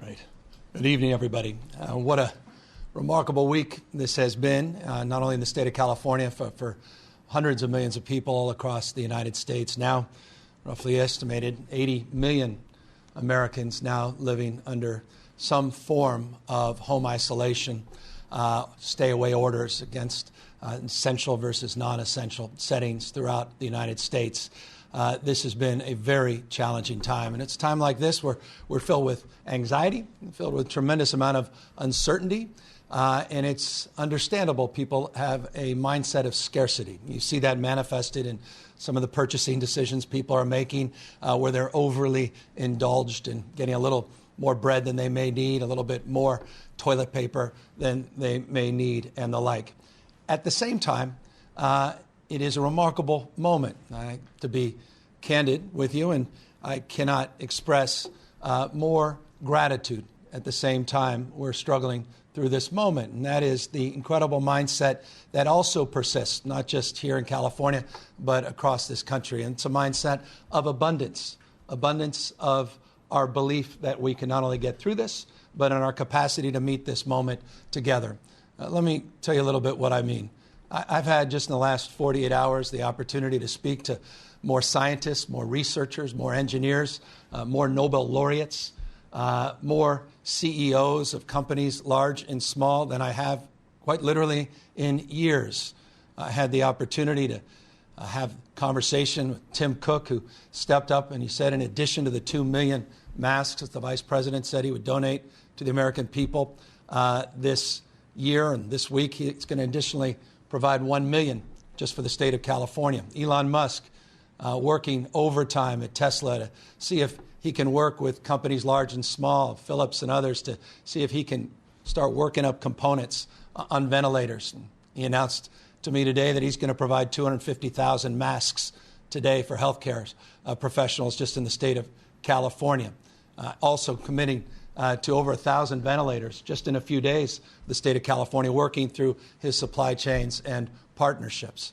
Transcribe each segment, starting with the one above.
Right. Good evening, everybody. What a remarkable week this has been, not only in the state of California, for hundreds of millions of people all across the United States. Now, roughly estimated 80 million Americans now living under some form of home isolation, stay-away orders against essential versus non-essential settings throughout the United States. This has been a very challenging time. And it's a time like this where we're filled with anxiety, filled with a tremendous amount of uncertainty. And it's understandable people have a mindset of scarcity. You see that manifested in some of the purchasing decisions people are making, where they're overly indulged in getting a little more bread than they may need, a little bit more toilet paper than they may need, and the like. At the same time, it is a remarkable moment, to be candid with you, and I cannot express more gratitude at the same time we're struggling through this moment, and that is the incredible mindset that also persists, not just here in California, but across this country. And it's a mindset of abundance of our belief that we can not only get through this, but in our capacity to meet this moment together. Let me tell you a little bit what I mean. I've had, just in the last 48 hours, the opportunity to speak to more scientists, more researchers, more engineers, more Nobel laureates, more CEOs of companies large and small than I have, quite literally, in years. I had the opportunity to have a conversation with Tim Cook, who stepped up and he said, in addition to the 2 million masks that the Vice President said he would donate to the American people this year and this week, he's going to additionally provide 1 million just for the state of California. Elon Musk working overtime at Tesla to see if he can work with companies large and small, Philips and others, to see if he can start working up components on ventilators. And he announced to me today that he's going to provide 250,000 masks today for healthcare professionals just in the state of California. Also committing to over 1,000 ventilators just in a few days, the state of California, working through his supply chains and partnerships.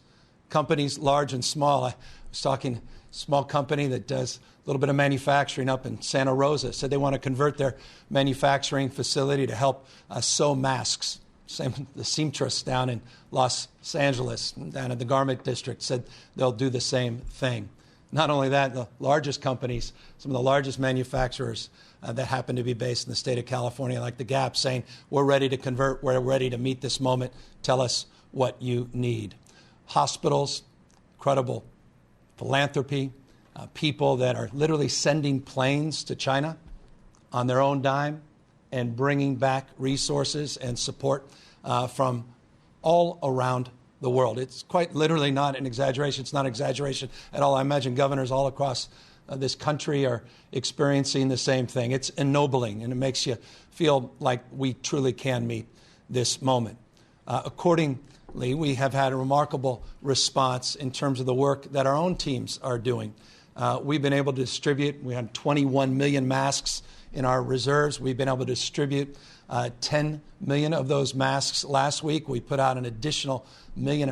Companies large and small. I was talking to a small company that does a little bit of manufacturing up in Santa Rosa, said they want to convert their manufacturing facility to help sew masks. Same, the seamstress down in Los Angeles, down in the garment district, said they'll do the same thing. Not only that, the largest companies, some of the largest manufacturers that happen to be based in the state of California, like the Gap, saying, we're ready to convert, we're ready to meet this moment, tell us what you need. Hospitals, incredible philanthropy, people that are literally sending planes to China on their own dime and bringing back resources and support from all around the world. It's quite literally not an exaggeration. It's not an exaggeration at all. I imagine governors all across this country are experiencing the same thing. It's ennobling, and it makes you feel like we truly can meet this moment. Accordingly, we have had a remarkable response in terms of the work that our own teams are doing. We've been able to distribute, we had 21 million masks in our reserves. We've been able to distribute 10 million of those masks last week. We put out an additional 1.5 million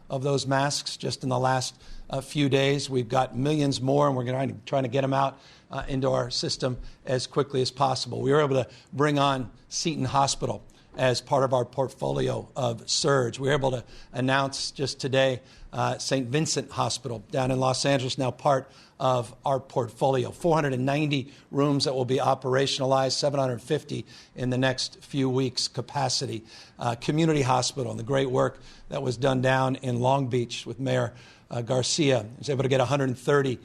of those masks just in the last few days. We've got millions more, and we're trying to get them out into our system as quickly as possible. We were able to bring on Seton Hospital as part of our portfolio of surge. We were able to announce just today St. Vincent Hospital down in Los Angeles, now part of our portfolio. 490 rooms that will be operationalized, 750 in the next few weeks capacity. Community Hospital and the great work that was done down in Long Beach with Mayor Garcia. He was able to get 130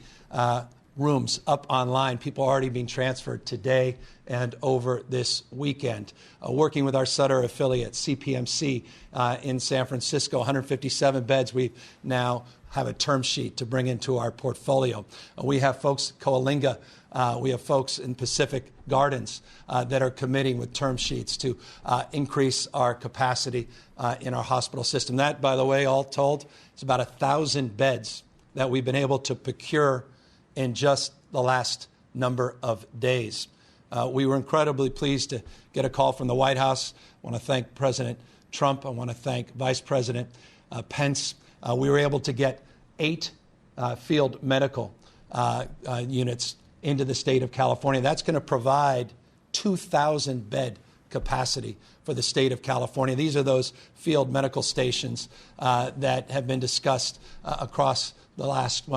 rooms up online. People are already being transferred today and over this weekend. Working with our Sutter affiliate, CPMC, in San Francisco, 157 beds. We now have a term sheet to bring into our portfolio. We have folks, Coalinga, we have folks in Pacific Gardens that are committing with term sheets to increase our capacity in our hospital system. That, by the way, all told, is about 1,000 beds that we've been able to procure in just the last number of days. We were incredibly pleased to get a call from the White House. I want to thank President Trump. I want to thank Vice President Pence. We were able to get 8 field medical units into the state of California. That's going to provide 2,000 bed capacity for the state of California. These are those field medical stations that have been discussed across the last,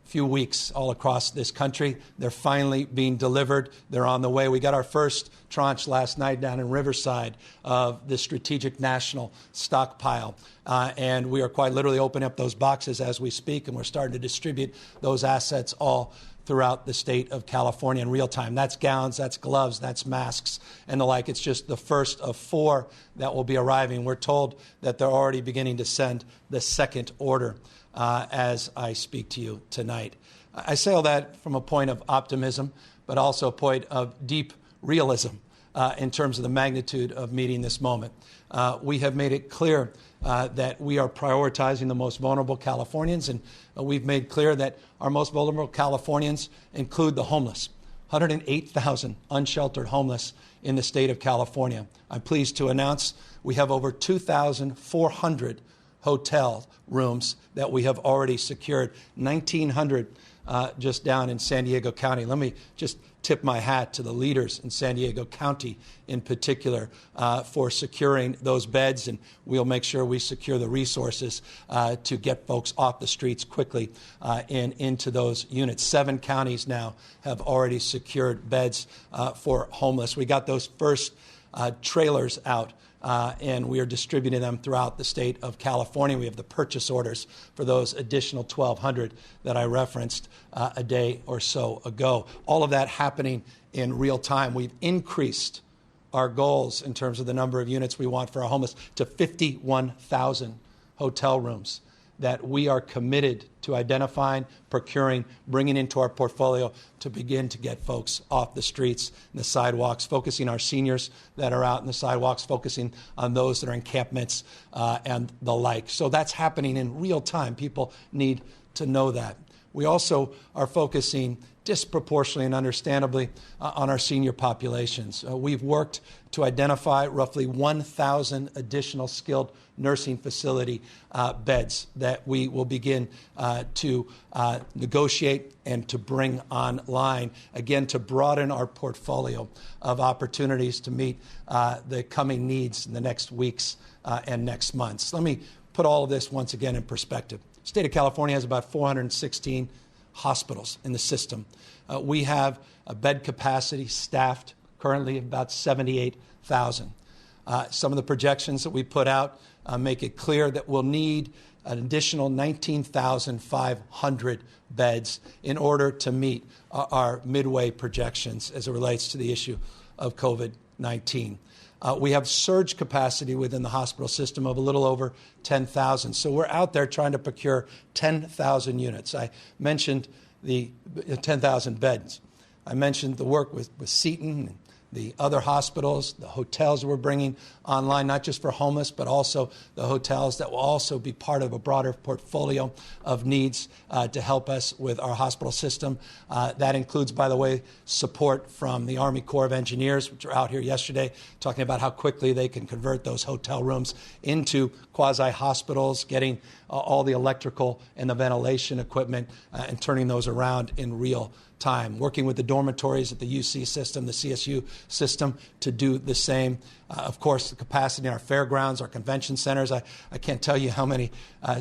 few weeks all across this country. They're finally being delivered. They're on the way. We got our first tranche last night down in Riverside of the Strategic National Stockpile. And we are quite literally opening up those boxes as we speak, and we're starting to distribute those assets all throughout the state of California in real time. That's gowns, that's gloves, that's masks, and the like. It's just the first of 4 that will be arriving. We're told that they're already beginning to send the second order as I speak to you tonight. I say all that from a point of optimism, but also a point of deep realism in terms of the magnitude of meeting this moment. We have made it clear that we are prioritizing the most vulnerable Californians, and we've made clear that our most vulnerable Californians include the homeless. 108,000 unsheltered homeless in the state of California. I'm pleased to announce we have over 2,400 hotel rooms that we have already secured, 1,900 just down in San Diego County. Let me just tip my hat to the leaders in San Diego County in particular for securing those beds, and we'll make sure we secure the resources to get folks off the streets quickly and into those units. 7 counties now have already secured beds for homeless. We got those first trailers out. And we are distributing them throughout the state of California. We have the purchase orders for those additional 1,200 that I referenced a day or so ago. All of that happening in real time. We've increased our goals in terms of the number of units we want for our homeless to 51,000 hotel rooms that we are committed to identifying, procuring, bringing into our portfolio to begin to get folks off the streets and the sidewalks, focusing our seniors that are out in the sidewalks, focusing on those that are in encampments and the like. So that's happening in real time. People need to know that. We also are focusing disproportionately and understandably on our senior populations. We've worked to identify roughly 1,000 additional skilled nursing facility beds that we will begin to negotiate and to bring online, again, to broaden our portfolio of opportunities to meet the coming needs in the next weeks and next months. Let me put all of this once again in perspective. The state of California has about 416 hospitals in the system. We have a bed capacity staffed currently about 78,000. Some of the projections that we put out make it clear that we'll need an additional 19,500 beds in order to meet our midway projections as it relates to the issue of COVID-19. We have surge capacity within the hospital system of a little over 10,000. So we're out there trying to procure 10,000 units. I mentioned the 10,000 beds. I mentioned the work with Seton and the other hospitals, the hotels we're bringing online, not just for homeless, but also the hotels that will also be part of a broader portfolio of needs to help us with our hospital system. That includes, by the way, support from the Army Corps of Engineers, which were out here yesterday talking about how quickly they can convert those hotel rooms into quasi-hospitals, getting all the electrical and the ventilation equipment and turning those around in real time, working with the dormitories at the UC system, the CSU system to do the same. Of course, the capacity in our fairgrounds, our convention centers. I can't tell you how many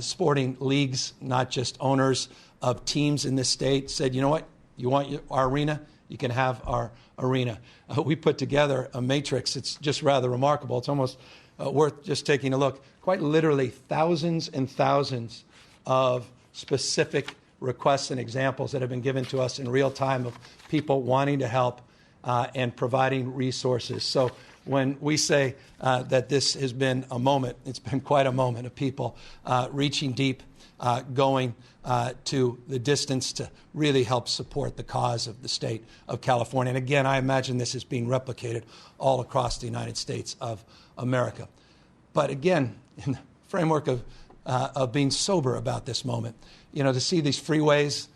sporting leagues, not just owners of teams in this state, said, you know what, you want our arena? You can have our arena. We put together a matrix. It's just rather remarkable. It's almost worth just taking a look. Quite literally thousands and thousands of specific requests and examples that have been given to us in real time of people wanting to help and providing resources. So when we say that this has been a moment, it's been quite a moment of people reaching deep, going to the distance to really help support the cause of the state of California. And again, I imagine this is being replicated all across the United States of America. But again, in the framework of being sober about this moment, to see these freeways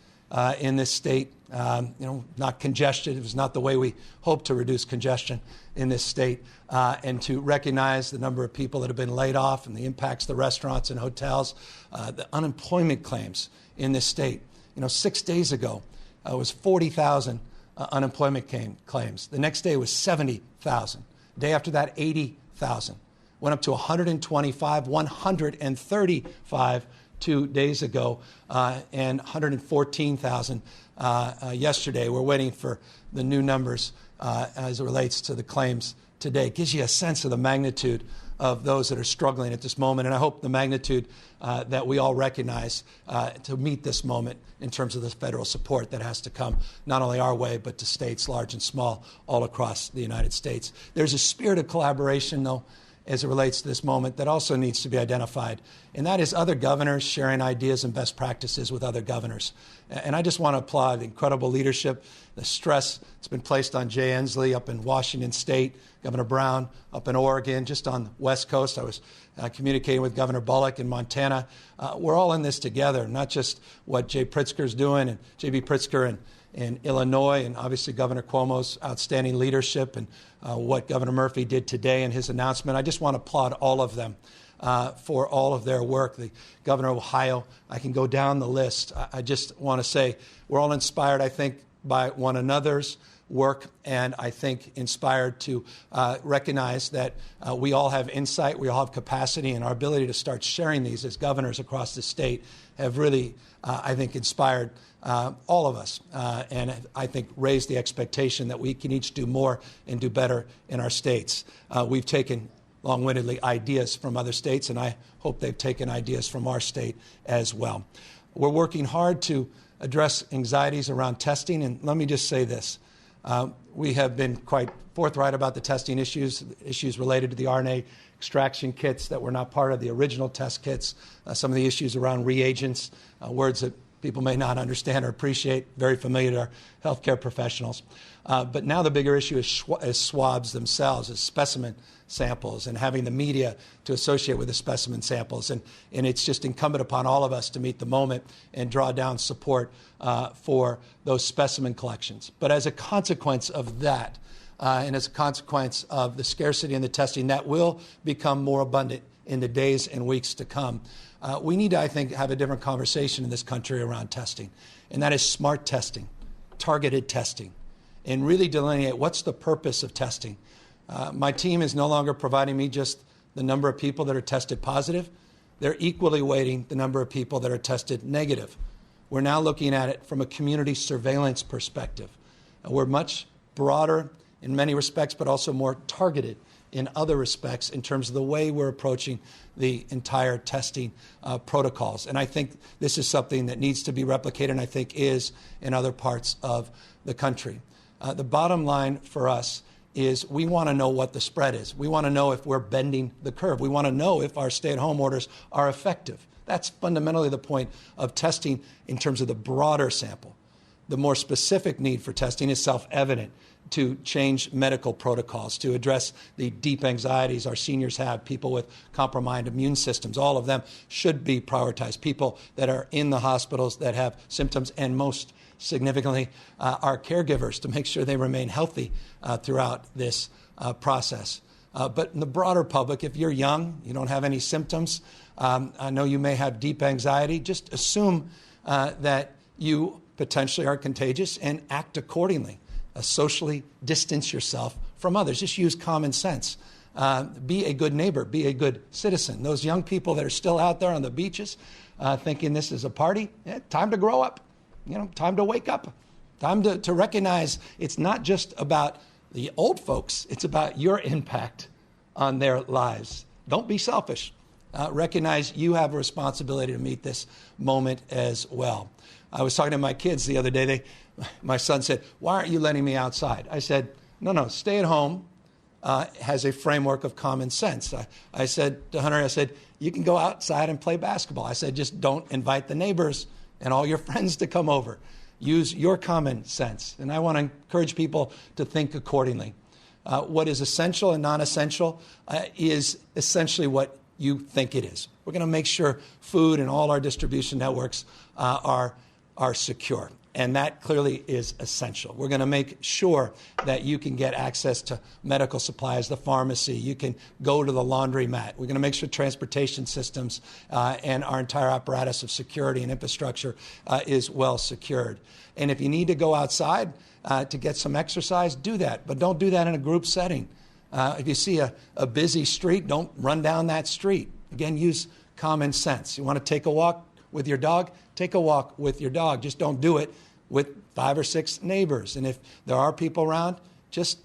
in this state, not congested. It was not the way we hope to reduce congestion in this state, and to recognize the number of people that have been laid off and the impacts to the restaurants and hotels, the unemployment claims in this state. 6 days ago, it was 40,000 unemployment claims. The next day was 70,000. Day after that, 80,000. Went up to 125, 135 2 days ago, and 114,000 yesterday. We're waiting for the new numbers as it relates to the claims today. It gives you a sense of the magnitude of those that are struggling at this moment, and I hope the magnitude that we all recognize to meet this moment in terms of the federal support that has to come not only our way, but to states large and small all across the United States. There's a spirit of collaboration, though, as it relates to this moment that also needs to be identified, and that is other governors sharing ideas and best practices with other governors. And I just want to applaud the incredible leadership, the stress that's been placed on Jay Inslee up in Washington State, Governor Brown up in Oregon, just on the West Coast. I was communicating with Governor Bullock in Montana. We're all in this together, not just what Jay Pritzker's doing and J.B. Pritzker in Illinois, and obviously Governor Cuomo's outstanding leadership and what Governor Murphy did today in his announcement. I just want to applaud all of them for all of their work. The Governor of Ohio, I can go down the list. I just want to say we're all inspired, I think, by one another's work, and I think inspired to recognize that we all have insight, we all have capacity, and our ability to start sharing these as governors across the state have really, I think, inspired all of us, and I think raised the expectation that we can each do more and do better in our states. We've taken long-windedly ideas from other states, and I hope they've taken ideas from our state as well. We're working hard to address anxieties around testing, and let me just say this. We have been quite forthright about the testing issues related to the RNA extraction kits that were not part of the original test kits, some of the issues around reagents, words that people may not understand or appreciate, very familiar to our healthcare professionals. But now the bigger issue is swabs themselves, is specimen samples, and having the media to associate with the specimen samples. And it's just incumbent upon all of us to meet the moment and draw down support for those specimen collections. But as a consequence of that, and as a consequence of the scarcity in the testing, that will become more abundant in the days and weeks to come. We need to, I think, have a different conversation in this country around testing, and that is smart testing, targeted testing, and really delineate what's the purpose of testing. My team is no longer providing me just the number of people that are tested positive. They're equally weighting the number of people that are tested negative. We're now looking at it from a community surveillance perspective. We're much broader in many respects, but also more targeted in other respects in terms of the way we're approaching the entire testing protocols. And I think this is something that needs to be replicated, and I think is in other parts of the country. The bottom line for us is we want to know what the spread is. We want to know if we're bending the curve. We want to know if our stay-at-home orders are effective. That's fundamentally the point of testing in terms of the broader sample. The more specific need for testing is self-evident, to change medical protocols, to address the deep anxieties our seniors have, people with compromised immune systems. All of them should be prioritized. People that are in the hospitals that have symptoms, and most significantly, our caregivers, to make sure they remain healthy throughout this process. But in the broader public, if you're young, you don't have any symptoms, I know you may have deep anxiety, just assume that you potentially are contagious and act accordingly. Socially distance yourself from others. Just use common sense. Be a good neighbor. Be a good citizen. Those young people that are still out there on the beaches thinking this is a party, time to grow up. Time to wake up. Time to recognize it's not just about the old folks. It's about your impact on their lives. Don't be selfish. Recognize you have a responsibility to meet this moment as well. I was talking to my kids the other day. My son said, "Why aren't you letting me outside?" I said, no, stay at home has a framework of common sense. I said to Hunter, you can go outside and play basketball. I said, just don't invite the neighbors and all your friends to come over. Use your common sense. And I want to encourage people to think accordingly. What is essential and non-essential is essentially what you think it is. We're going to make sure food and all our distribution networks are secure. And that clearly is essential. We're going to make sure that you can get access to medical supplies, the pharmacy, you can go to the laundromat. We're going to make sure transportation systems and our entire apparatus of security and infrastructure is well secured. And if you need to go outside to get some exercise, do that. But don't do that in a group setting. If you see a busy street, don't run down that street. Again, use common sense. You want to take a walk with your dog? Take a walk with your dog. Just don't do it with 5 or 6 neighbors. And if there are people around, just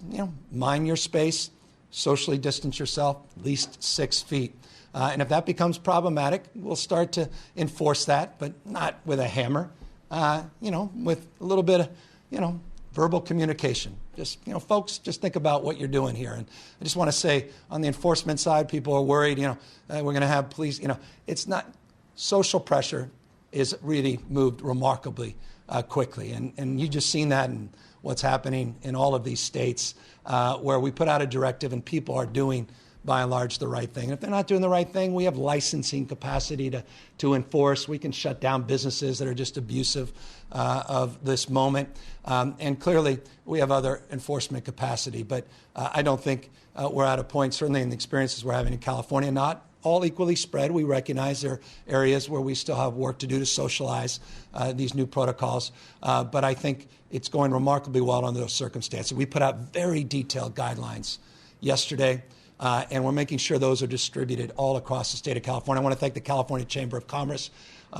mind your space, socially distance yourself at least 6 feet. And if that becomes problematic, we'll start to enforce that, but not with a hammer, with a little bit of, verbal communication. Just, folks, just think about what you're doing here. And I just want to say, on the enforcement side, people are worried, we're going to have police, it's not, social pressure is really moved remarkably quickly. And you just seen that in what's happening in all of these states where we put out a directive and people are doing, by and large, the right thing. And if they're not doing the right thing, we have licensing capacity to enforce. We can shut down businesses that are just abusive of this moment. And clearly, we have other enforcement capacity. But I don't think we're at a point, certainly in the experiences we're having in California, not all equally spread. We recognize there are areas where we still have work to do to socialize these new protocols. But I think it's going remarkably well under those circumstances. We put out very detailed guidelines yesterday. And we're making sure those are distributed all across the state of California. I want to thank the California Chamber of Commerce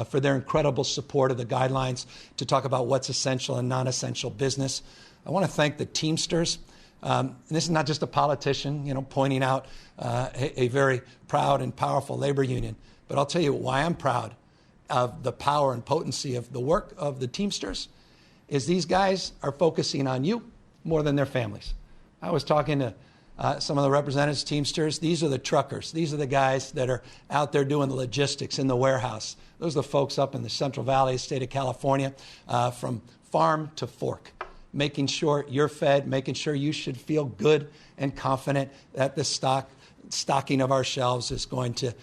for their incredible support of the guidelines to talk about what's essential and non-essential business. I want to thank the Teamsters. And this is not just a politician, pointing out a very proud and powerful labor union. But I'll tell you why I'm proud of the power and potency of the work of the Teamsters is these guys are focusing on you more than their families. I was talking to some of the representatives, Teamsters. These are the truckers. These are the guys that are out there doing the logistics in the warehouse. Those are the folks up in the Central Valley, state of California, from farm to fork, making sure you're fed, making sure you should feel good and confident that the stocking of our shelves is going to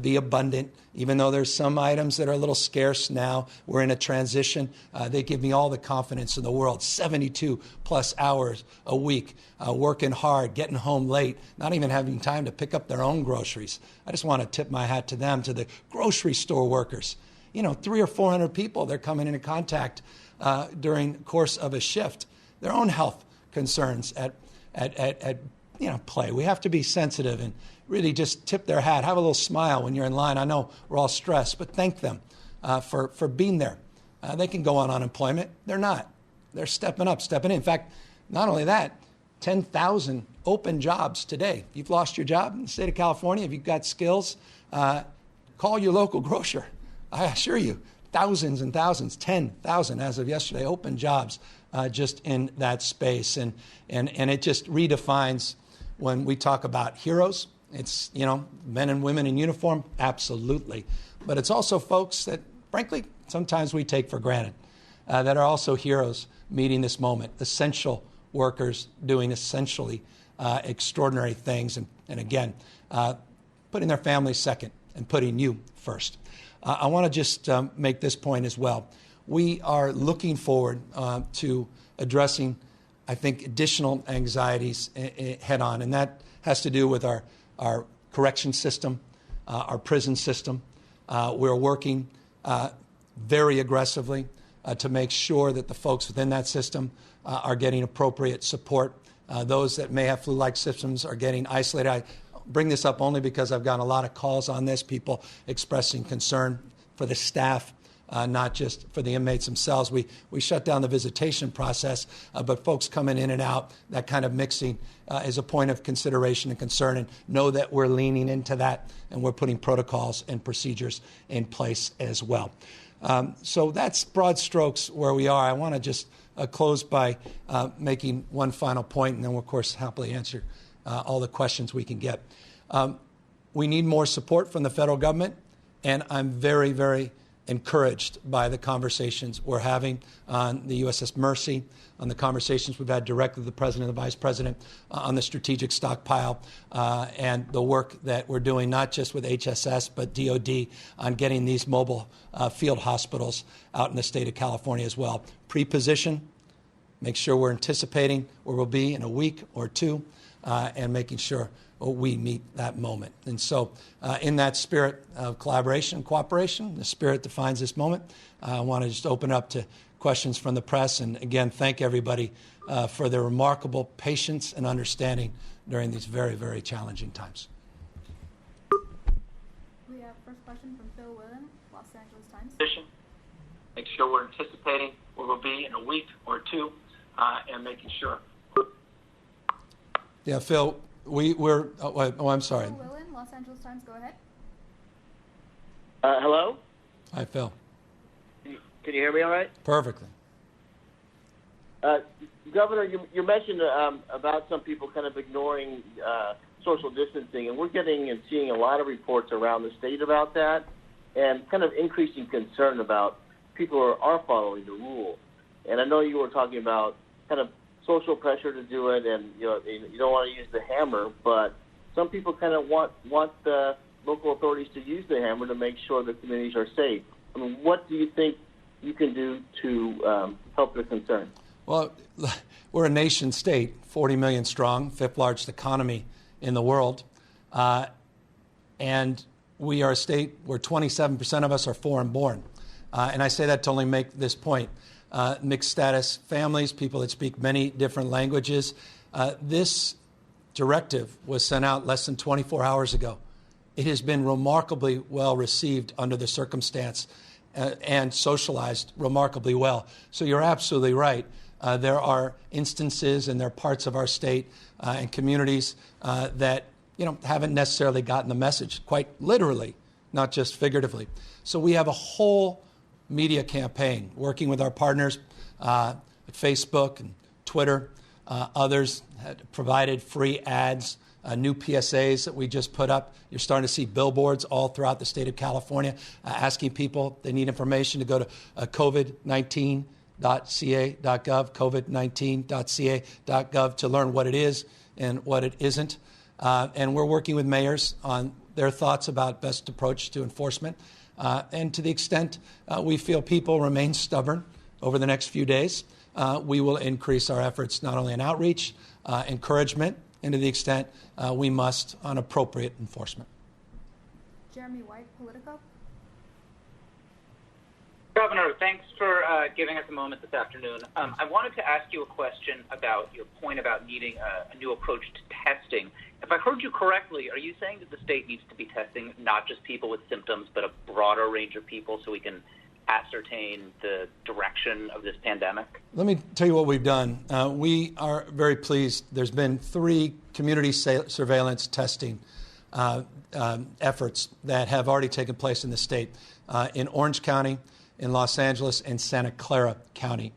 be abundant. Even though there's some items that are a little scarce now, we're in a transition. They give me all the confidence in the world. 72 plus hours a week, working hard, getting home late, not even having time to pick up their own groceries. I just want to tip my hat to them, to the grocery store workers. 300 or 400 people they're coming into contact during the course of a shift. Their own health concerns at play. We have to be sensitive and really just tip their hat, have a little smile when you're in line. I know we're all stressed, but thank them for being there. They can go on unemployment. They're not. They're stepping up, stepping in. In fact, not only that, 10,000 open jobs today. If you've lost your job in the state of California, if you've got skills, call your local grocer. I assure you, thousands and thousands, 10,000 as of yesterday, open jobs just in that space. And it just redefines when we talk about heroes. It's, men and women in uniform, absolutely. But it's also folks that, frankly, sometimes we take for granted, that are also heroes meeting this moment, essential workers doing essentially extraordinary things. And again, putting their families second and putting you first. I want to just make this point as well. We are looking forward to addressing, I think, additional anxieties head on, and that has to do with our correction system, our prison system. We're working very aggressively to make sure that the folks within that system are getting appropriate support. Those that may have flu-like symptoms are getting isolated. I bring this up only because I've gotten a lot of calls on this, people expressing concern for the staff, not just for the inmates themselves. We shut down the visitation process, but folks coming in and out, that kind of mixing is a point of consideration and concern, and know that we're leaning into that, and we're putting protocols and procedures in place as well. So that's broad strokes where we are. I want to just close by making one final point, and then we'll, of course, happily answer all the questions we can get. We need more support from the federal government, and I'm very, very encouraged by the conversations we're having on the USS Mercy, on the conversations we've had directly with the President and the Vice President, on the strategic stockpile, and the work that we're doing not just with HSS but DOD on getting these mobile field hospitals out in the state of California as well. Pre-position, make sure we're anticipating where we'll be in a week or two, and making sure we meet that moment. And so in that spirit of collaboration and cooperation, the spirit defines this moment, I want to just open up to questions from the press. And again, thank everybody for their remarkable patience and understanding during these very, very challenging times. We have first question from Phil Willen, Los Angeles Times. Make sure we're anticipating where we'll be in a week or two, and making sure. Yeah, Phil, I'm sorry. Phil Willen, Los Angeles Times, go ahead. Hello? Hi, Phil. Can you hear me all right? Perfectly. Governor, you mentioned about some people kind of ignoring social distancing, and we're getting and seeing a lot of reports around the state about that, and kind of increasing concern about people who are following the rule. And I know you were talking about kind of social pressure to do it, and you don't want to use the hammer, but some people kind of want the local authorities to use the hammer to make sure the communities are safe. I mean, what do you think you can do to help the concern? Well, we're a nation state, 40 million strong, fifth largest economy in the world, and we are a state where 27% of us are foreign born. And I say that to only make this point. Mixed status families, people that speak many different languages. This directive was sent out less than 24 hours ago. It has been remarkably well received under the circumstance and socialized remarkably well. So you're absolutely right. There are instances and there are parts of our state and communities that haven't necessarily gotten the message, quite literally, not just figuratively. So we have a whole media campaign working with our partners at Facebook and Twitter. Others had provided free ads, new PSAs that we just put up. You're starting to see billboards all throughout the state of California asking people they need information to go to covid19.ca.gov, covid19.ca.gov to learn what it is and what it isn't. And we're working with mayors on their thoughts about best approach to enforcement. And to the extent we feel people remain stubborn over the next few days, we will increase our efforts not only in outreach, encouragement, and to the extent we must on appropriate enforcement. Jeremy White, Politico. Governor, thanks for giving us a moment this afternoon. I wanted to ask you a question about your point about needing a new approach to testing. If I heard you correctly, are you saying that the state needs to be testing not just people with symptoms, but a broader range of people so we can ascertain the direction of this pandemic? Let me tell you what we've done. We are very pleased. There's been 3 community surveillance testing efforts that have already taken place in the state, in Orange County, in Los Angeles, and Santa Clara County.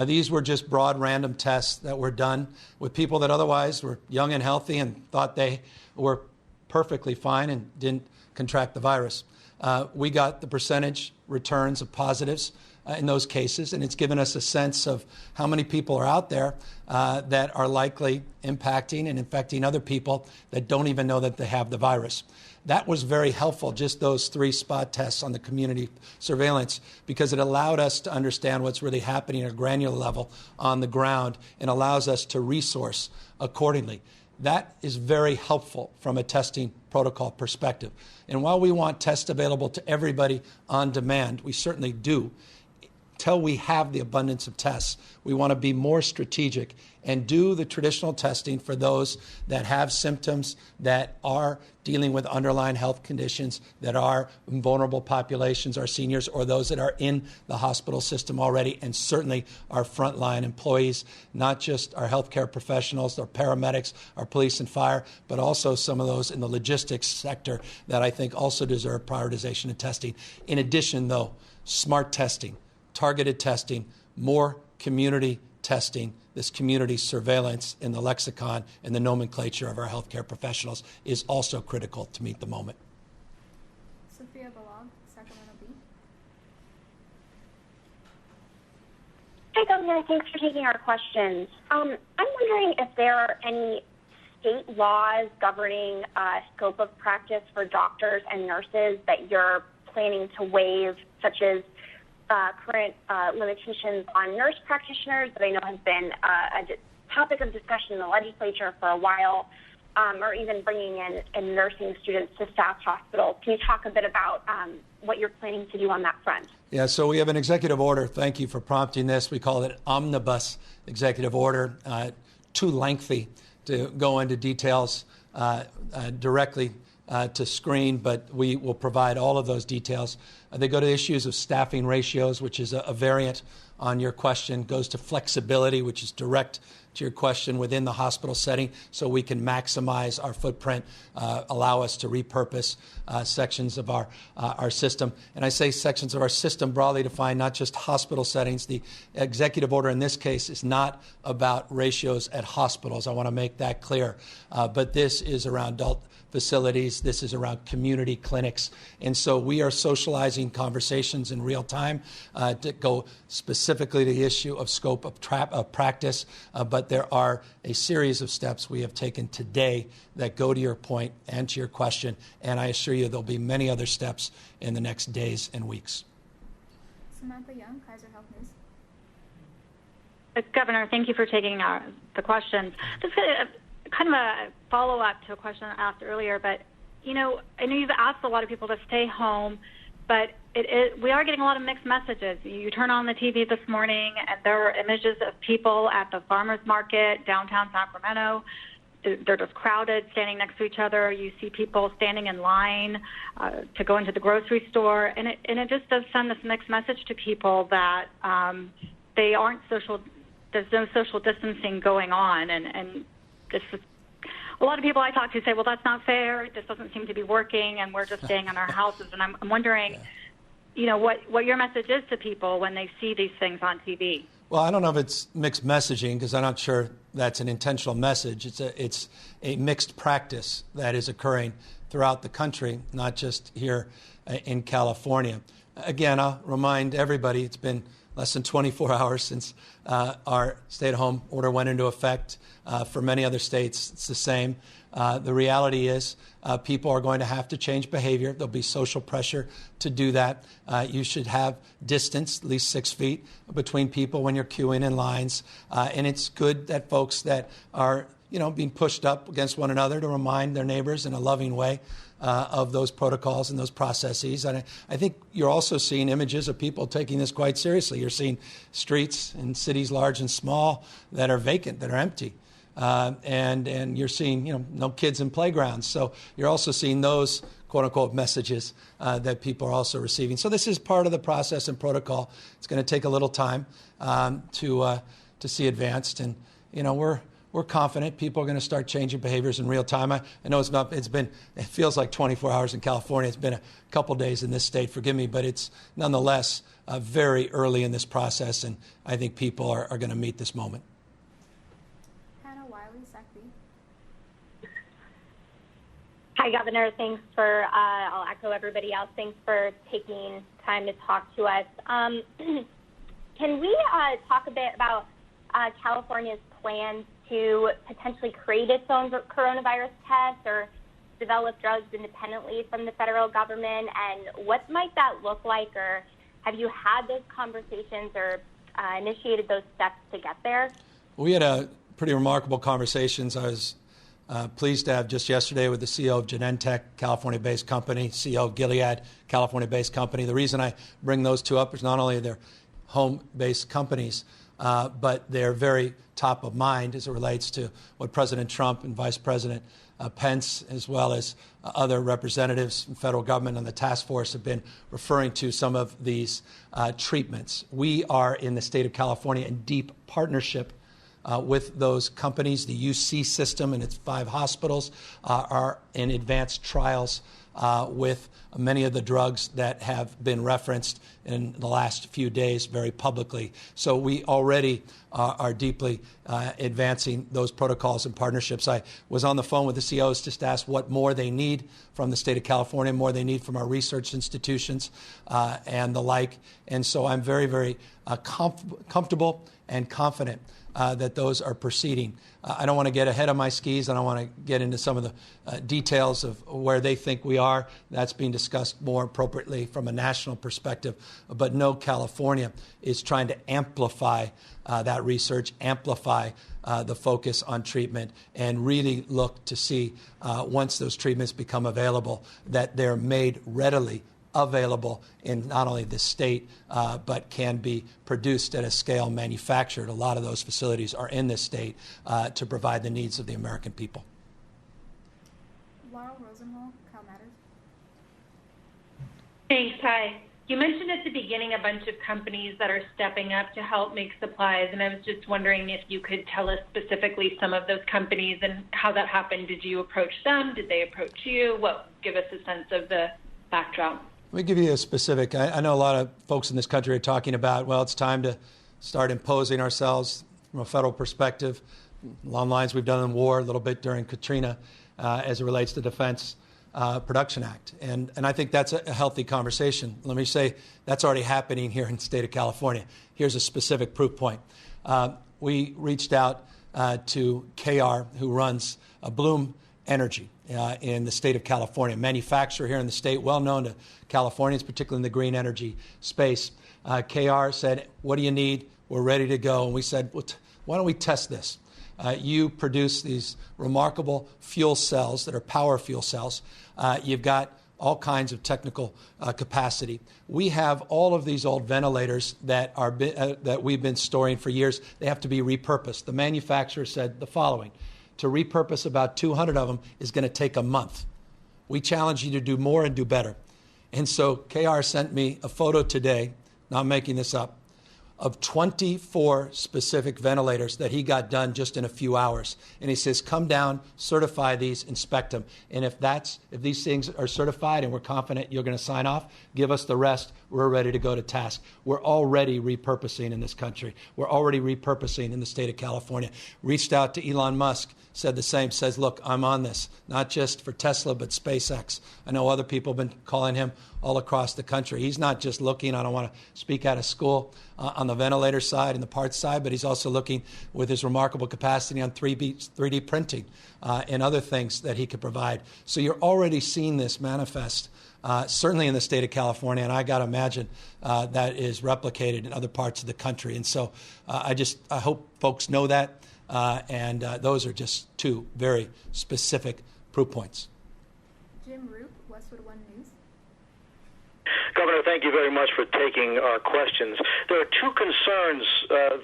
These were just broad random tests that were done with people that otherwise were young and healthy and thought they were perfectly fine and didn't contract the virus. We got the percentage returns of positives in those cases, and it's given us a sense of how many people are out there that are likely impacting and infecting other people that don't even know that they have the virus. That was very helpful, just those 3 spot tests on the community surveillance, because it allowed us to understand what's really happening at a granular level on the ground and allows us to resource accordingly. That is very helpful from a testing protocol perspective. And while we want tests available to everybody on demand, we certainly do, until we have the abundance of tests, we want to be more strategic and do the traditional testing for those that have symptoms, that are dealing with underlying health conditions, that are in vulnerable populations, our seniors, or those that are in the hospital system already, and certainly our frontline employees, not just our healthcare professionals, our paramedics, our police and fire, but also some of those in the logistics sector that I think also deserve prioritization of testing. In addition, though, smart testing, targeted testing, more community testing, this community surveillance in the lexicon and the nomenclature of our healthcare professionals is also critical to meet the moment. Sophia Balog, Sacramento Bee. Hi, Governor. Thanks for taking our questions. I'm wondering if there are any state laws governing scope of practice for doctors and nurses that you're planning to waive, such as current limitations on nurse practitioners that I know has been a topic of discussion in the legislature for a while, or even bringing in nursing students to staff hospitals. Can you talk a bit about what you're planning to do on that front? Yeah, so we have an executive order. Thank you for prompting this. We call it omnibus executive order. Too lengthy to go into details directly to screen, but we will provide all of those details. They go to issues of staffing ratios, which is a variant on your question, goes to flexibility, which is direct to your question within the hospital setting, so we can maximize our footprint, allow us to repurpose sections of our system. And I say sections of our system broadly defined, not just hospital settings. The executive order in this case is not about ratios at hospitals. I want to make that clear. But this is around adult facilities. This is around community clinics. And so we are socializing conversations in real time to go specifically to the issue of scope of practice. But there are a series of steps we have taken today that go to your point and to your question. And I assure you there'll be many other steps in the next days and weeks. Samantha Young, Kaiser Health News. Governor, thank you for taking the questions. Just kind of a follow-up to a question I asked earlier, but, I know you've asked a lot of people to stay home, but we are getting a lot of mixed messages. You turn on the TV this morning, and there are images of people at the farmers market downtown Sacramento. They're just crowded, standing next to each other. You see people standing in line to go into the grocery store, and it just does send this mixed message to people that they aren't there's no social distancing going on, and this is, a lot of people I talk to say, well, that's not fair. This doesn't seem to be working, and we're just staying in our houses. And I'm wondering, what your message is to people when they see these things on TV. Well, I don't know if it's mixed messaging, because I'm not sure that's an intentional message. It's a mixed practice that is occurring throughout the country, not just here in California. Again, I'll remind everybody it's been less than 24 hours since our stay-at-home order went into effect. For many other states, it's the same. The reality is people are going to have to change behavior. There'll be social pressure to do that. You should have distance, at least 6 feet, between people when you're queuing in lines. And it's good that folks that are being pushed up against one another to remind their neighbors in a loving way of those protocols and those processes. And I think you're also seeing images of people taking this quite seriously. You're seeing streets in cities large and small that are vacant, that are empty. And you're seeing, no kids in playgrounds. So you're also seeing those quote-unquote messages that people are also receiving. So this is part of the process and protocol. It's going to take a little time to see advanced. And, we're confident people are going to start changing behaviors in real time. I know it feels like 24 hours in California. It's been a couple days in this state, forgive me, but it's nonetheless very early in this process, and I think people are going to meet this moment. Hannah Wiley, SACB. Hi, Governor. Thanks for, I'll echo everybody else. Thanks for taking time to talk to us. Can we talk a bit about California's plans to potentially create its own coronavirus test or develop drugs independently from the federal government? And what might that look like? Or have you had those conversations or initiated those steps to get there? We had a pretty remarkable conversations. I was pleased to have just yesterday with the CEO of Genentech, California-based company, CEO of Gilead, California-based company. The reason I bring those two up is not only they're home-based companies, but they're very top of mind as it relates to what President Trump and Vice President Pence, as well as other representatives from federal government and the task force, have been referring to some of these treatments. We are in the state of California in deep partnership with those companies. The UC system and its 5 hospitals are in advanced trials with many of the drugs that have been referenced in the last few days very publicly. So we already are deeply advancing those protocols and partnerships. I was on the phone with the CEOs just to ask what more they need from the state of California, more they need from our research institutions and the like. And so I'm very, very comfortable and confident that those are proceeding. I don't want to get ahead of my skis. I don't want to get into some of the details of where they think we are. That's being discussed more appropriately from a national perspective. But no, California is trying to amplify that research, amplify the focus on treatment, and really look to see once those treatments become available that they're made readily available in not only the state, but can be produced at a scale, manufactured. A lot of those facilities are in this state to provide the needs of the American people. Laurel Rosenhall, Cal Matters. Thanks. Hi. You mentioned at the beginning a bunch of companies that are stepping up to help make supplies, and I was just wondering if you could tell us specifically some of those companies and how that happened. Did you approach them? Did they approach you? Give us a sense of the backdrop. Let me give you a specific. I know a lot of folks in this country are talking about, well, it's time to start imposing ourselves from a federal perspective, along lines we've done in war, a little bit during Katrina, as it relates to Defense Production Act. And I think that's a healthy conversation. Let me say that's already happening here in the state of California. Here's a specific proof point. We reached out to KR, who runs Bloom Energy in the state of California, manufacturer here in the state, well known to Californians, particularly in the green energy space. KR said, what do you need? We're ready to go. And we said, well, why don't we test this? You produce these remarkable fuel cells that are power fuel cells. You've got all kinds of technical capacity. We have all of these old ventilators that we've been storing for years. They have to be repurposed. The manufacturer said the following: to repurpose about 200 of them is going to take a month. We challenge you to do more and do better. And so KR sent me a photo today, not making this up, of 24 specific ventilators that he got done just in a few hours. And he says, come down, certify these, inspect them. And if these things are certified and we're confident you're going to sign off, give us the rest. We're ready to go to task. We're already repurposing in this country. We're already repurposing in the state of California. Reached out to Elon Musk, said the same, says, look, I'm on this, not just for Tesla, but SpaceX. I know other people have been calling him all across the country. He's not just looking, I don't want to speak out of school, on the ventilator side and the parts side, but he's also looking with his remarkable capacity on 3D printing and other things that he could provide. So you're already seeing this manifest, certainly in the state of California, and I got to imagine that is replicated in other parts of the country. And so I hope folks know that, and those are just two very specific proof points. Jim Roop, Westwood One News. Governor, thank you very much for taking our questions. There are two concerns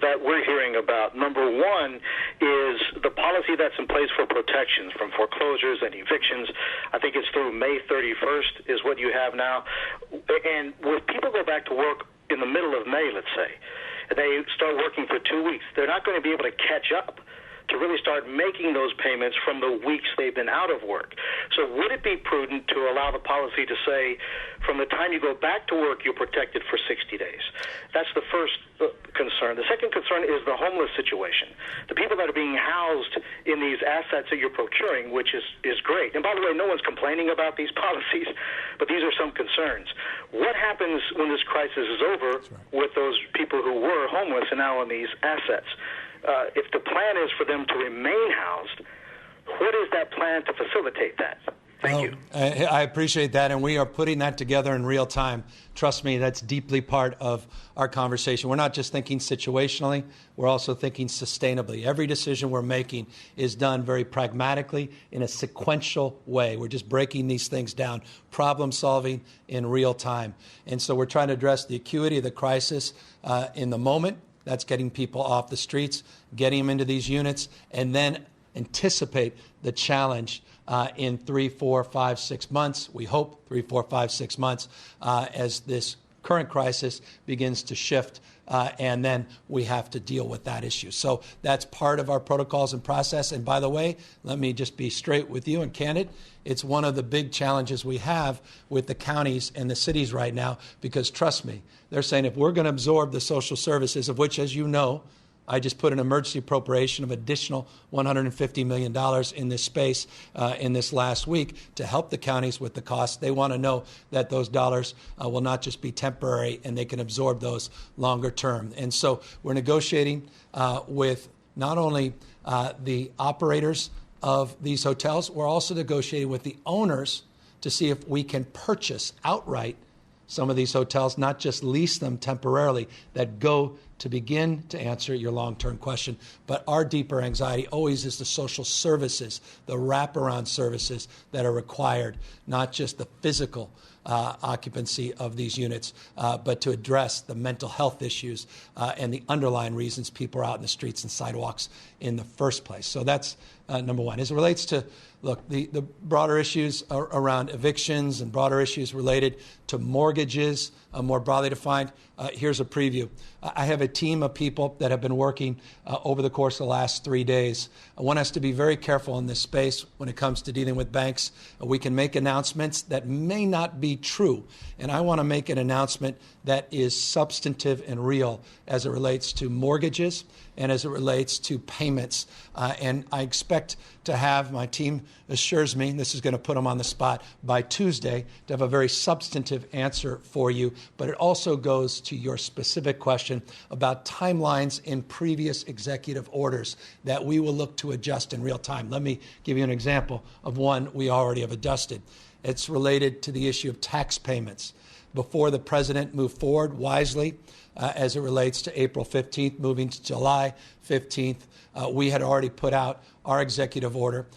that we're hearing about. Number one is the policy that's in place for protections from foreclosures and evictions. I think it's through May 31st is what you have now. And when people go back to work in the middle of May, let's say, they start working for 2 weeks, they're not going to be able to catch up to really start making those payments from the weeks they've been out of work. So would it be prudent to allow the policy to say, from the time you go back to work, you're protected for 60 days? That's the first concern. The second concern is the homeless situation. The people that are being housed in these assets that you're procuring, which is great. And by the way, no one's complaining about these policies, but these are some concerns. What happens when this crisis is over with those people who were homeless and now in these assets? If the plan is for them to remain housed, what is that plan to facilitate that? Thank you. I appreciate that, and we are putting that together in real time. Trust me, that's deeply part of our conversation. We're not just thinking situationally, we're also thinking sustainably. Every decision we're making is done very pragmatically in a sequential way. We're just breaking these things down, problem solving in real time. And so we're trying to address the acuity of the crisis in the moment. That's getting people off the streets, getting them into these units, and then anticipate the challenge in 3, 4, 5, 6 months. We hope 3, 4, 5, 6 months as this current crisis begins to shift and then we have to deal with that issue. So that's part of our protocols and process. And by the way, let me just be straight with you and candid. It's one of the big challenges we have with the counties and the cities right now, because trust me, they're saying if we're going to absorb the social services, of which, as you know, I just put an emergency appropriation of additional $150 million in this space in this last week to help the counties with the costs. They want to know that those dollars will not just be temporary and they can absorb those longer term. And so we're negotiating with not only the operators of these hotels, we're also negotiating with the owners to see if we can purchase outright some of these hotels, not just lease them temporarily, that go to begin to answer your long-term question. But our deeper anxiety always is the social services, the wraparound services that are required, not just the physical occupancy of these units, but to address the mental health issues and the underlying reasons people are out in the streets and sidewalks in the first place. So that's number one. As it relates to, look, the broader issues around evictions and broader issues related to mortgages, more broadly defined, here's a preview. I have a team of people that have been working over the course of the last 3 days. I want us to be very careful in this space when it comes to dealing with banks. We can make announcements that may not be true, and I want to make an announcement that is substantive and real as it relates to mortgages and as it relates to payments. And I expect to have, my team assures me, this is going to put them on the spot, by Tuesday to have a very substantive answer for you. But it also goes to your specific question about timelines in previous executive orders that we will look to adjust in real time. Let me give you an example of one we already have adjusted. It's related to the issue of tax payments. Before the president moved forward wisely as it relates to April 15th, moving to July 15th, we had already put out our executive order.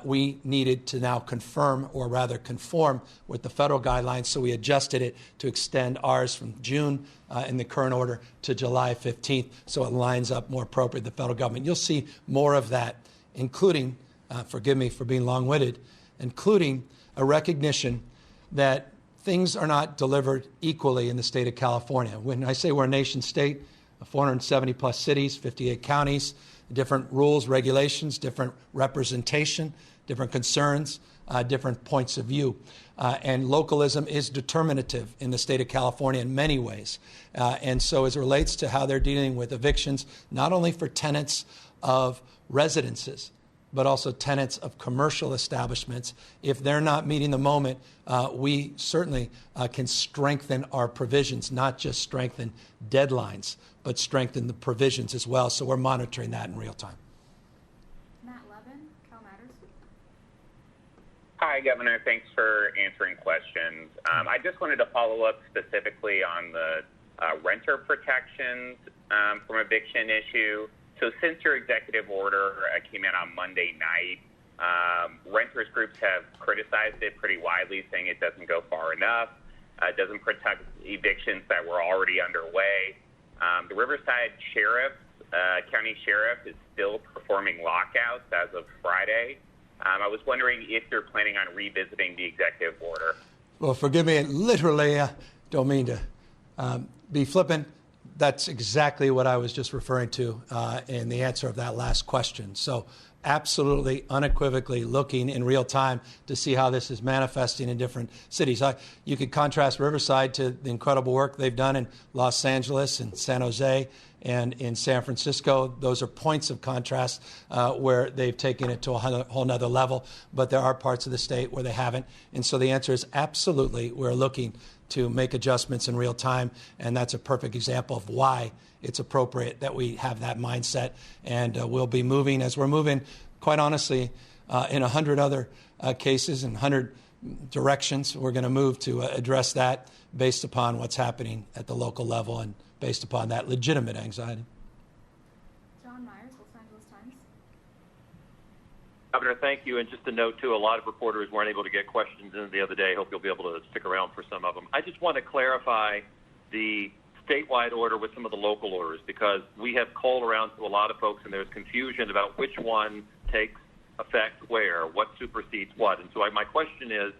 We needed to now confirm, or rather conform, with the federal guidelines, so we adjusted it to extend ours from June in the current order to July 15th, so it lines up more appropriate with the federal government. You'll see more of that, including, forgive me for being long-winded, including a recognition that things are not delivered equally in the state of California. When I say we're a nation state, 470 plus cities, 58 counties, different rules, regulations, different representation, different concerns, different points of view. And localism is determinative in the state of California in many ways. And so as it relates to how they're dealing with evictions, not only for tenants of residences, but also tenants of commercial establishments, if they're not meeting the moment, we certainly can strengthen our provisions, not just strengthen deadlines, but strengthen the provisions as well. So we're monitoring that in real time. Matt Levin, Cal Matters. Hi, Governor. Thanks for answering questions. I just wanted to follow up specifically on the renter protections from eviction issue. So since your executive order came in on Monday night, renters groups have criticized it pretty widely, saying it doesn't go far enough, doesn't protect evictions that were already underway. The Riverside Sheriff, County Sheriff, is still performing lockouts as of Friday. I was wondering if you're planning on revisiting the executive order. Well, forgive me, literally, don't mean to be flippant. That's exactly what I was just referring to in the answer of that last question. So absolutely, unequivocally looking in real time to see how this is manifesting in different cities. You could contrast Riverside to the incredible work they've done in Los Angeles and San Jose and in San Francisco. Those are points of contrast where they've taken it to a whole nother level, but there are parts of the state where they haven't. And so the answer is absolutely, we're looking to make adjustments in real time, and that's a perfect example of why it's appropriate that we have that mindset. And we'll be moving, as we're moving, quite honestly, in 100 other cases and 100 directions. We're going to move to address that based upon what's happening at the local level and based upon that legitimate anxiety. John Myers, Los Angeles Times. Governor, thank you. And just a note, too, a lot of reporters weren't able to get questions in the other day. Hope you'll be able to stick around for some of them. I just want to clarify the statewide order with some of the local orders, because we have called around to a lot of folks and there's confusion about which one takes effect where, what supersedes what. And so my question is,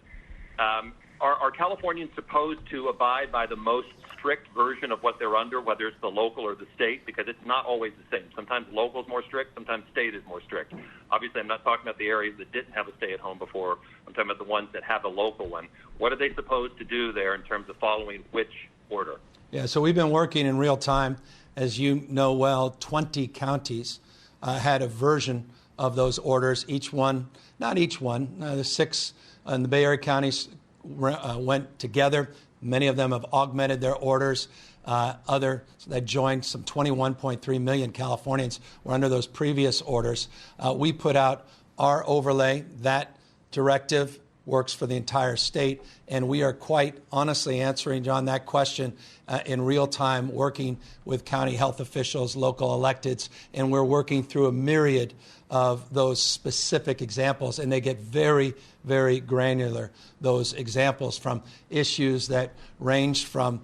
are Californians supposed to abide by the most strict version of what they're under, whether it's the local or the state? Because it's not always the same. Sometimes local is more strict, sometimes state is more strict. Obviously, I'm not talking about the areas that didn't have a stay-at-home before. I'm talking about the ones that have a local one. What are they supposed to do there in terms of following which order? Yeah, so we've been working in real time. As you know well, 20 counties had a version of those orders. Each one, not each one, the 6 in the Bay Area counties went together. Many of them have augmented their orders. Other that joined, some 21.3 million Californians were under those previous orders. We put out our overlay. That directive works for the entire state, and we are quite honestly answering, John, that question in real time, working with county health officials, local electeds, and we're working through a myriad of those specific examples, and they get very, very granular, those examples, from issues that range from,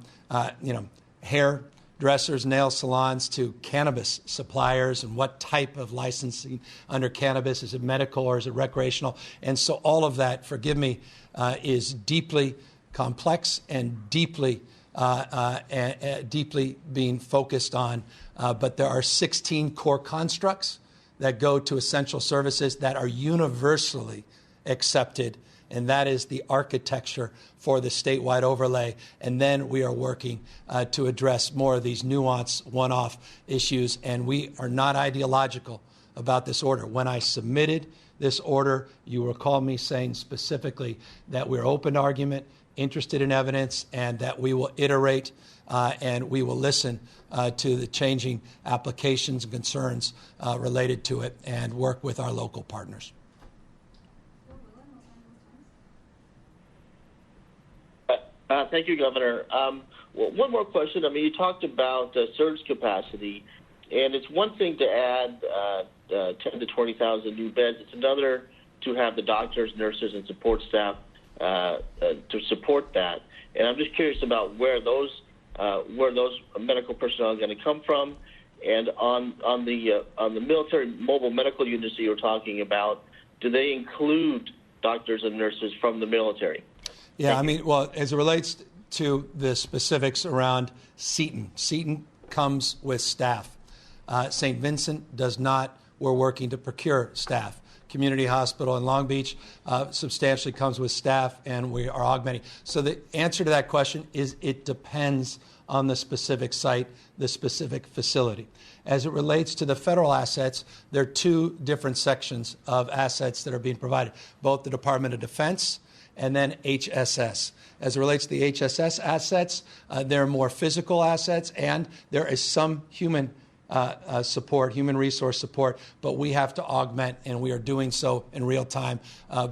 hairdressers, nail salons, to cannabis suppliers, and what type of licensing under cannabis. Is it medical or is it recreational? And so all of that, forgive me, is deeply complex and deeply being focused on. But there are 16 core constructs that go to essential services that are universally accepted, and that is the architecture for the statewide overlay. And then we are working to address more of these nuanced one-off issues, and we are not ideological about this order. When I submitted this order, you recall me saying specifically that we're open to argument, interested in evidence, and that we will iterate and we will listen to the changing applications and concerns related to it, and work with our local partners. Thank you, Governor. One more question. I mean, you talked about surge capacity, and it's one thing to add 10 to 20,000 new beds. It's another to have the doctors, nurses, and support staff to support that. And I'm just curious about where those medical personnel are going to come from. And on the military mobile medical units that you were talking about, do they include doctors and nurses from the military? Yeah, I mean, well, as it relates to the specifics around Seton comes with staff. St. Vincent does not. We're working to procure staff. Community Hospital in Long Beach substantially comes with staff, and we are augmenting. So the answer to that question is it depends on the specific site, the specific facility. As it relates to the federal assets, there are 2 different sections of assets that are being provided, both the Department of Defense and then HSS. As it relates to the HSS assets, there are more physical assets, and there is some human support, human resource support, but we have to augment, and we are doing so in real time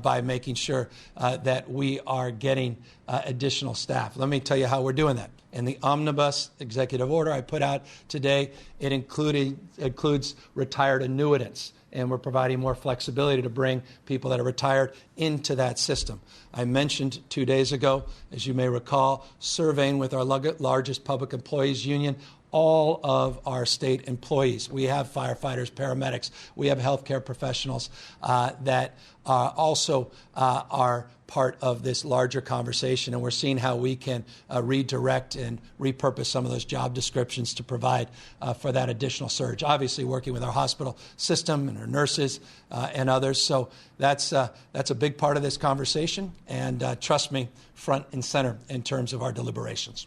by making sure that we are getting additional staff. Let me tell you how we're doing that. In the omnibus executive order I put out today, it includes retired annuitants, and we're providing more flexibility to bring people that are retired into that system. I mentioned 2 days ago, as you may recall, surveying with our largest public employees union, all of our state employees. We have firefighters, paramedics, we have healthcare professionals that also are part of this larger conversation, and we're seeing how we can redirect and repurpose some of those job descriptions to provide for that additional surge. Obviously, working with our hospital system and our nurses and others. So that's a big part of this conversation, and trust me, front and center in terms of our deliberations.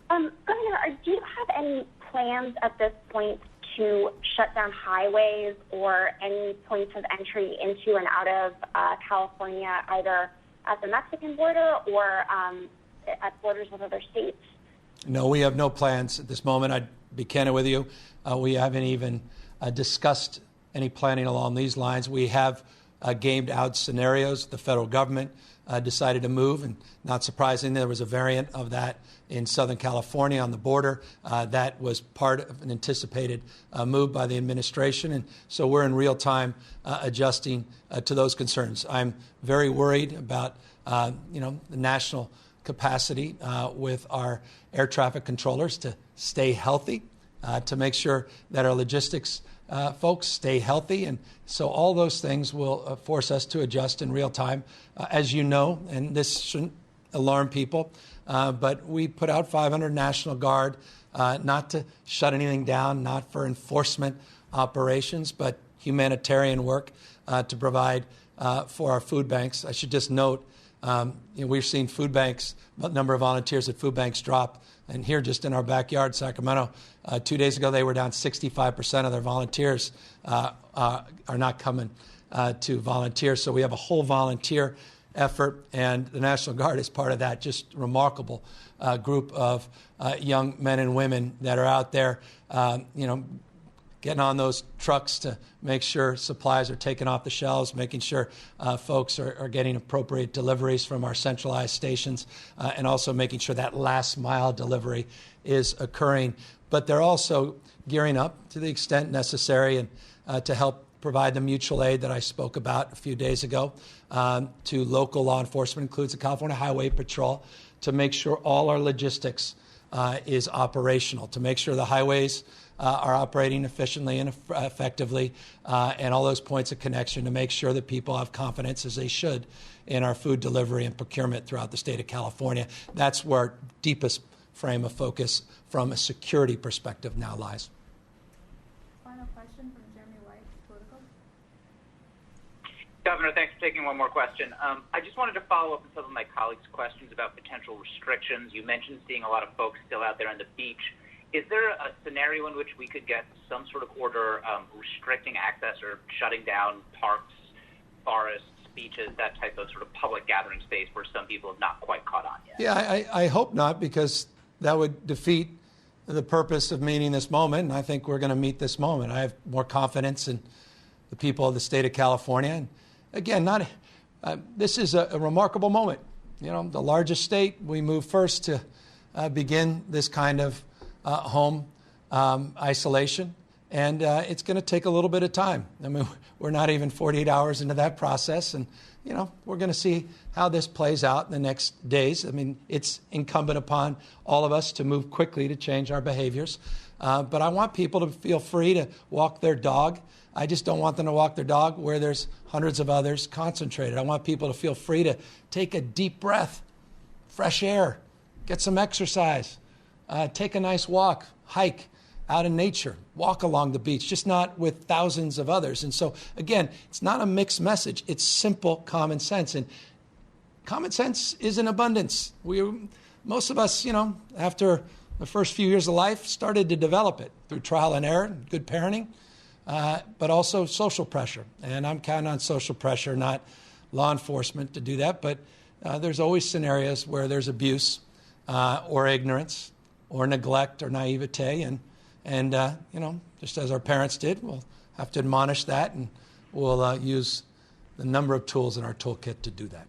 Governor, do you have any plans at this point to shut down highways or any points of entry into and out of California, either at the Mexican border or at borders with other states? No, we have no plans at this moment. I'd be candid with you. We haven't even discussed any planning along these lines. We have gamed out scenarios. The federal government decided to move, and not surprisingly, there was a variant of that in Southern California on the border. That was part of an anticipated move by the administration, and so we're in real time adjusting to those concerns. I'm very worried about the national capacity with our air traffic controllers to stay healthy to make sure that our logistics folks stay healthy. And so all those things will force us to adjust in real time. As you know, and this shouldn't alarm people, but we put out 500 National Guard, not to shut anything down, not for enforcement operations, but humanitarian work to provide for our food banks. I should just note, we've seen food banks, the number of volunteers at food banks drop. And here, just in our backyard, Sacramento, 2 days ago, they were down 65% of their volunteers are not coming to volunteer. So we have a whole volunteer effort, and the National Guard is part of that just remarkable group of young men and women that are out there, getting on those trucks to make sure supplies are taken off the shelves, making sure folks are getting appropriate deliveries from our centralized stations, and also making sure that last mile delivery is occurring. But they're also gearing up to the extent necessary and to help provide the mutual aid that I spoke about a few days ago to local law enforcement, includes the California Highway Patrol, to make sure all our logistics is operational, to make sure the highways are operating efficiently and effectively, and all those points of connection to make sure that people have confidence, as they should, in our food delivery and procurement throughout the state of California. That's where our deepest frame of focus from a security perspective now lies. Final question from Jeremy White, Politico. Governor, thanks for taking one more question. I just wanted to follow up on some of my colleagues' questions about potential restrictions. You mentioned seeing a lot of folks still out there on the beach. Is there a scenario in which we could get some sort of order restricting access or shutting down parks, forests, beaches, that type of sort of public gathering space where some people have not quite caught on yet? Yeah, I hope not, because that would defeat the purpose of meeting this moment, and I think we're going to meet this moment. I have more confidence in the people of the state of California. And again, this is a remarkable moment. The largest state, we move first to begin this kind of home isolation, and it's going to take a little bit of time. I mean, we're not even 48 hours into that process, and we're going to see how this plays out in the next days. I mean, it's incumbent upon all of us to move quickly to change our behaviors, but I want people to feel free to walk their dog. I just don't want them to walk their dog where there's hundreds of others concentrated. I want people to feel free to take a deep breath, fresh air, get some exercise. Take a nice walk, hike out in nature, walk along the beach, just not with thousands of others. And so, again, it's not a mixed message. It's simple common sense. And common sense is in abundance. Most of us, after the first few years of life, started to develop it through trial and error, good parenting, but also social pressure. And I'm counting on social pressure, not law enforcement, to do that. But there's always scenarios where there's abuse or ignorance, or neglect, or naivete, and just as our parents did, we'll have to admonish that, and we'll use the number of tools in our toolkit to do that.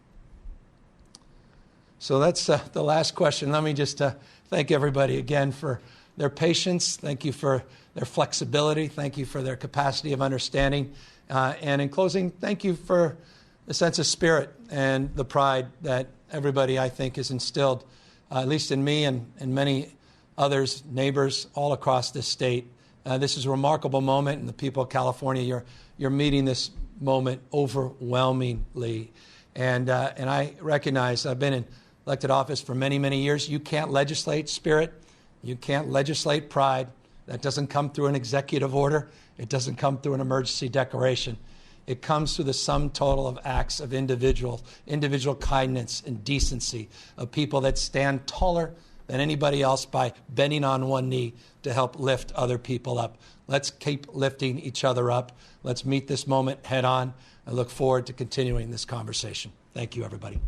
So that's the last question. Let me just thank everybody again for their patience. Thank you for their flexibility. Thank you for their capacity of understanding. And in closing, thank you for the sense of spirit and the pride that everybody, I think, has instilled, at least in me and many others, neighbors all across this state. This is a remarkable moment, and the people of California, you're meeting this moment overwhelmingly. And I recognize I've been in elected office for many, many years. You can't legislate spirit. You can't legislate pride. That doesn't come through an executive order. It doesn't come through an emergency declaration. It comes through the sum total of acts of individual kindness and decency, of people that stand taller than anybody else by bending on one knee to help lift other people up. Let's keep lifting each other up. Let's meet this moment head on. I look forward to continuing this conversation. Thank you, everybody.